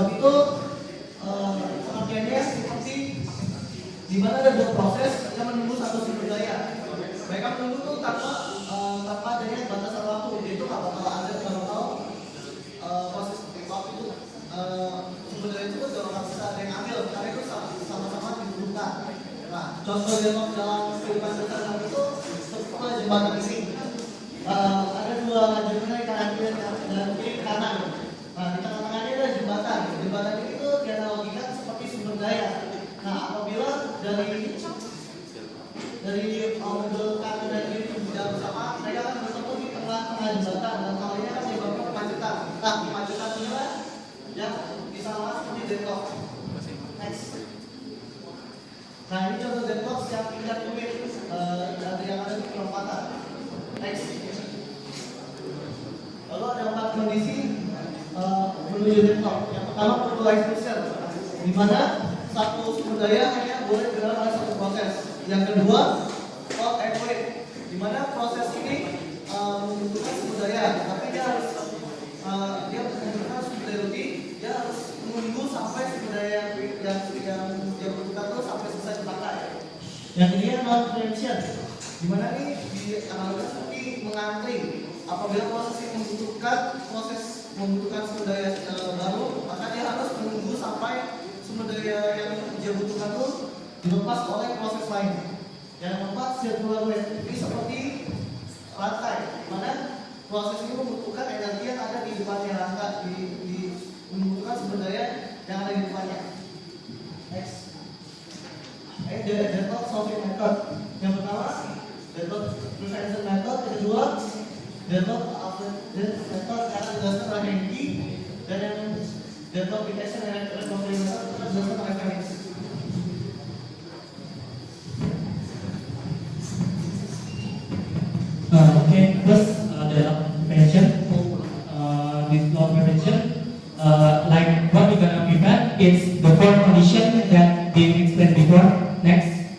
Deadlock itu pengertiannya seperti di mana ada dua proses yang menunggu satu sumber daya. Mereka menunggu tuh tanpa adanya batasan waktu. Itu nggak bakal ada proses waktu itu sumber daya itu nggak bakal bisa ada yang ambil karena itu sama-sama dibutuhkan. Nah, contoh deadlock dalam kehidupan sehari-hari itu seperti jembatan ini. Ada dua jembatan kanan kiri dan kiri kanan. Nah, di tengah-tengahnya ada jembatan. Jembatan ini tuh dianalogikan seperti sumber daya. Nah, apabila dari mobil kanan dan kiri berjalan bersama, mereka akan bertemu di tengah-tengah jembatan dan hal ini akan menyebabkan kemacetan. Nah, kemacetan inilah yang disamakan seperti deadlock. Next. Nah, ini contoh deadlock yang tingkat rumit yang ada di perempatan. Next. Lalu ada 4 kondisi menuju deadlock. Yang pertama mutual exclusion, di mana satu sumber daya hanya boleh berjalan oleh satu proses. Yang kedua, hold and wait, di mana proses ini membutuhkan sumber daya, tapi dia harus membutuhkan sumber daya lebih, dia harus menunggu sampai sumber daya yang dia butuhkan itu sampai selesai dipakai. Yang ketiga, non-preemption, di mana nih dianalogikan seperti mengantri. Apabila proses ini membutuhkan sumber daya baru, maka dia harus menunggu sampai sumber daya yang dia butuhkan itu dilepas oleh proses lain. Yang keempat, circular wave, ini seperti rantai, mana proses ini membutuhkan energi yang ada di depannya rantai, membutuhkan sumber daya yang ada di depannya. Next. Deadlock solving method. Yang pertama, deadlock prevention method. Yang kedua, deadlock method yang dijelaskan oleh Henry, dan yang deadlock detection and recovery method dijelaskan oleh Felix. Okay, first deadlock prevention. This law prevention, like what we're gonna prevent is the four condition that we explained before. Next.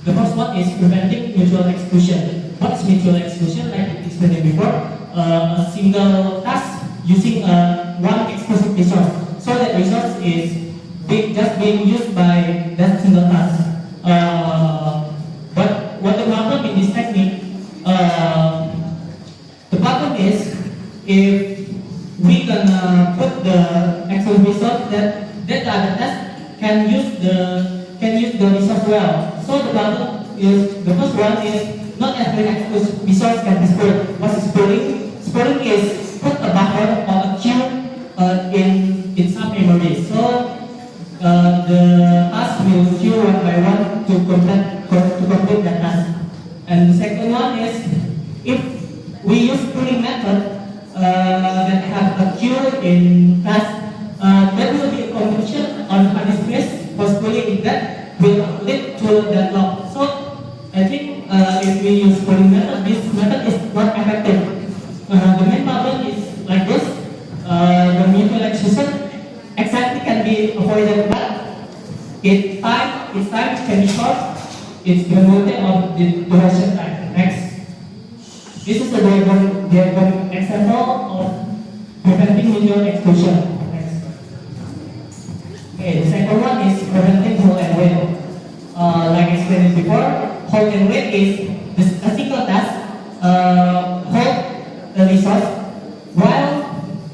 The first one is preventing mutual exclusion. What is mutual exclusion? Like explained before, a single task using one exclusive resource. So that resource is just being used by that single task. But what the problem in this technique? The problem is if we gonna put the exclusive resource that the other task can use the resource well. So the problem is, the first one is not every exclusive resource can be spoiled. What is spoiling? Spoiling is put a buffer or a queue in some memory. So the task will queue one by one to complete that task. And the second one is if we use pooling method that have a queue in task, there will be a confusion on hard disk space for pooling that will lead to deadlock. So I think if we use pooling method, this method is not effective. The main problem is like this. The mutual exclusion exactly can be avoided, but its time can be short. It's limited on the duration time. Next. This is a diagram example of preventing mutual exclusion. Next. Okay, the second one is preventing hold and wait. Like explained before, hold and wait is a single task hold the resource while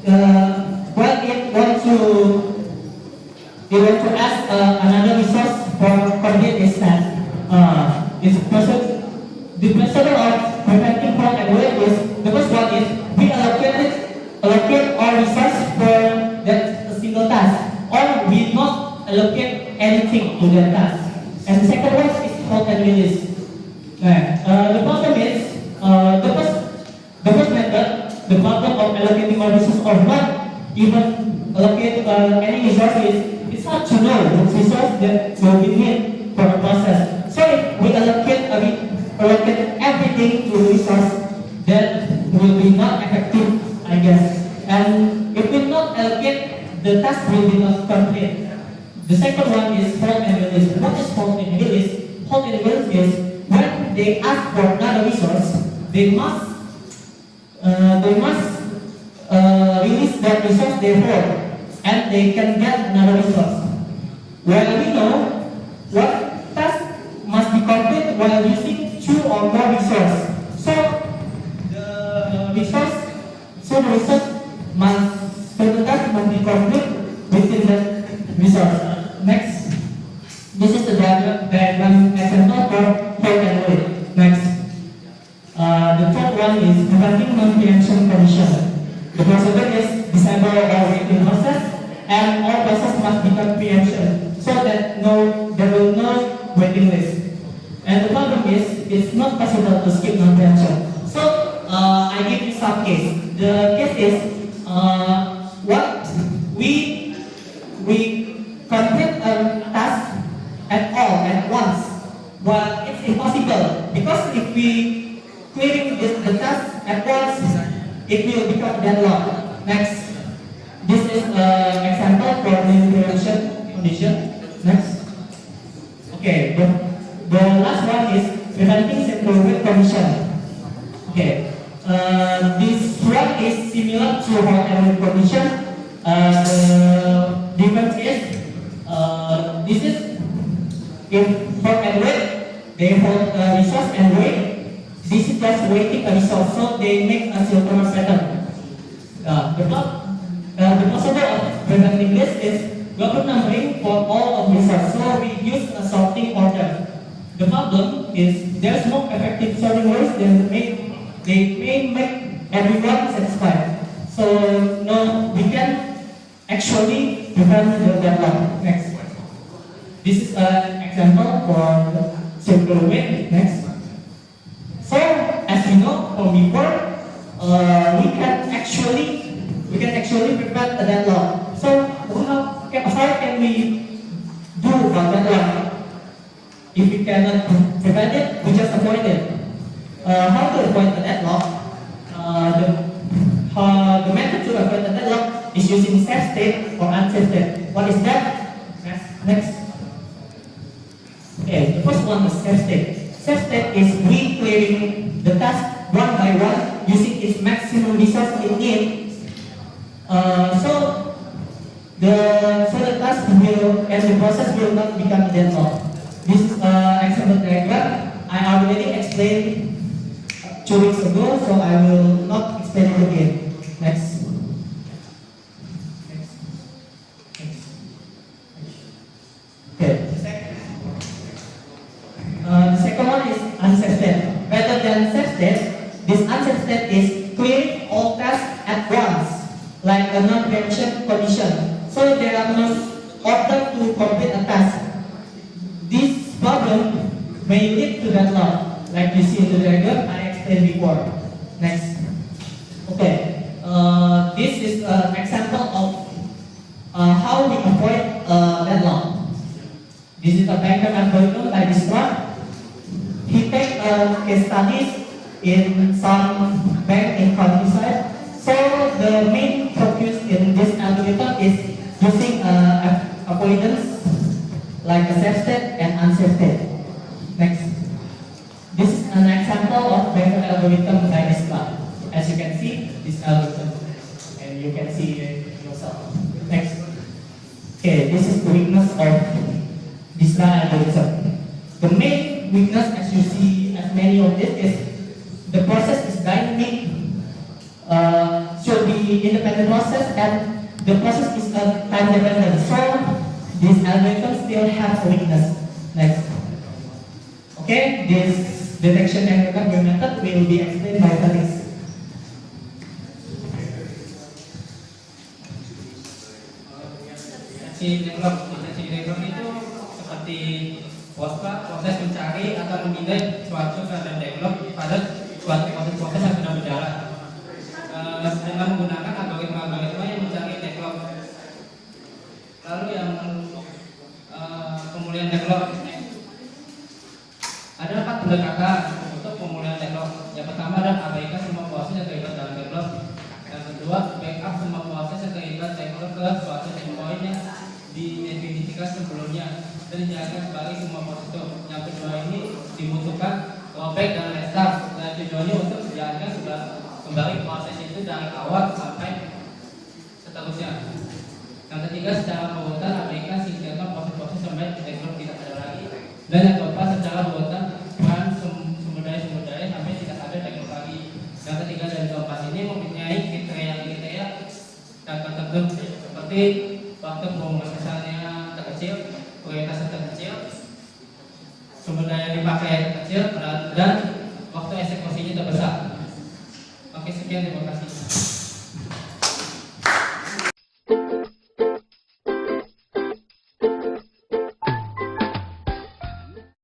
it want to ask another resource for complete this task. The principle of preventing hold and wait is, the first one is we allocate all resource for that single task, or we not allocate anything to that task. And the second one is hold and release. The problem is the first method, the problem of allocating all resources or not even allocate any resources, it's hard to know which resource that will be needed for the process. So if we allocate everything to resource, that will be not effective, I guess. And if we not allocate, the task will be not complete. The second one is hold and release. What is hold and release? Hold and release is when they ask for another resource, they must release that resource they hold. and they can get another resource. Well, we know what task must be complete while using 2 or more resources. So the resource the task must be complete within the resource. Next, this is the diagram example for hold and wait. Next, the third one is preventing non-preemption condition. The procedure is disable all waiting process, and all process must become preemption so that there will no waiting list. And the problem is, it's not possible to skip non-preemption. So I give you some case. The case is what we complete a task at all at once. Well, it's impossible because if we clearing the task at once, it will become deadlock. Next, this is an example for the preemption condition. Next, okay, the last one is preventing central wait condition. Okay, this one is similar to hold and wait condition. The difference is this is if hold and wait, they hold a resource and wait. This is just waiting a resource, so they make a synchronous pattern. The procedure of preventing this is global numbering for all of resources. So we use a sorting order. The problem is there's no effective sorting ways. They may make everyone satisfied. So no, we can actually prevent the deadlock. Next, this is an example for simple wait. Next. So, as you know from before, we can actually prevent a deadlock. So, how can we do about deadlock? If we cannot prevent it, we just avoid it. How to avoid a deadlock? The method to avoid a deadlock is using safe state or unsafe state. What is that? Next. Okay, the first one is safe state. Safe state is we clearing the task one by one using its maximum resource it needs. So the task will and the process will not become deadlock. This is example diagram. I already explained 2 weeks ago, so I will not explain it again. Next. Okay. The second one is unsafe state. Rather than safe state, this unsafe state is clearing all tasks at once, like a non-preemption condition. So there are no order to complete a task. This problem may lead to deadlock, like you see in the diagram I explained before. Next. Okay. This is an example of how we avoid deadlock. This is a banker algorithm by this one. He take case studies in some bank in countryside. So the main focus in this algorithm is using avoidance like a safe state and unsafe state. Next. This is an example of banker algorithm by this one. As you can see, this algorithm, and you can see it yourself. Next. Okay, this is the weakness of this algorithm. The main weakness, as you see, as many of this, is the process is dynamic, should be independent process, and the process is time dependent. So this algorithm still has a weakness. Next. Okay, this detection and recovery method will be explained by Felix. Deteksi detektor itu seperti proses mencari atau menilai suatu keadaan develop pada suatu proses yang sedang berjalan dengan menggunakan algoritma yang mencari develop. Lalu yang pemulihan develop ada 4 pendekatan untuk pemulihan develop. Yang pertama adalah abaikan semua proses yang terlibat dalam develop. Yang kedua, backup semua proses yang terlibat develop ke suatu checkpoint yang didefinisikan sebelumnya dan dijalankan kembali semua proses itu. Yang kedua ini dibutuhkan rollback dan restart, dan tujuannya untuk menjalankan kembali proses itu dari awal sampai seterusnya. Yang ketiga, secara berurutan abaikan singkirkan proses-proses sampai develop tidak ada lagi. Dan yang keempat, secara berurutan peran sumber daya sampai tidak ada develop lagi. Yang ketiga dan keempat ini mempunyai kriteria tertentu seperti waktu pemrosesannya terkecil, prioritasnya terkecil, sumber daya yang dipakai kecil, dan waktu eksekusinya terbesar. Oke, sekian, terima kasih.